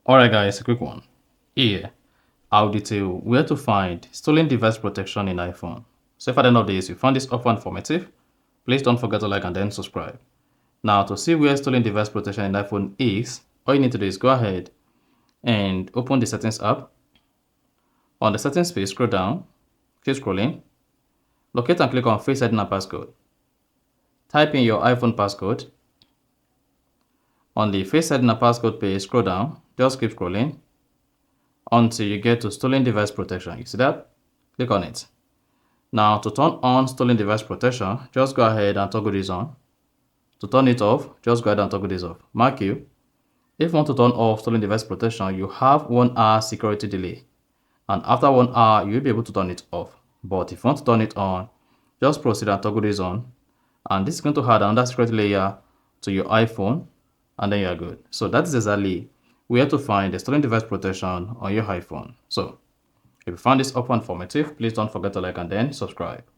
Alright guys, a quick one. Here, I'll detail where to find stolen device protection in iPhone. So if at the end of this you found this offer informative, please don't forget to like and then subscribe. Now to see where stolen device protection in iPhone is, all you need to do is go ahead and open the settings app. On the settings page, scroll down, keep scrolling, locate and click on Face ID and passcode. Type in your iPhone passcode. On the Face ID and passcode page, scroll down, just keep scrolling until you get to stolen device protection. You see that? Click on it. Now to turn on stolen device protection, just go ahead and toggle this on. To turn it off, just go ahead and toggle this off. Mark you, if you want to turn off stolen device protection, you have 1 hour security delay. And after 1 hour, you'll be able to turn it off. But if you want to turn it on, just proceed and toggle this on. And this is going to add another security layer to your iPhone, and then you're good. So that is exactly where to find the stolen device protection on your iPhone. So if you found this offer informative, please don't forget to like and then subscribe.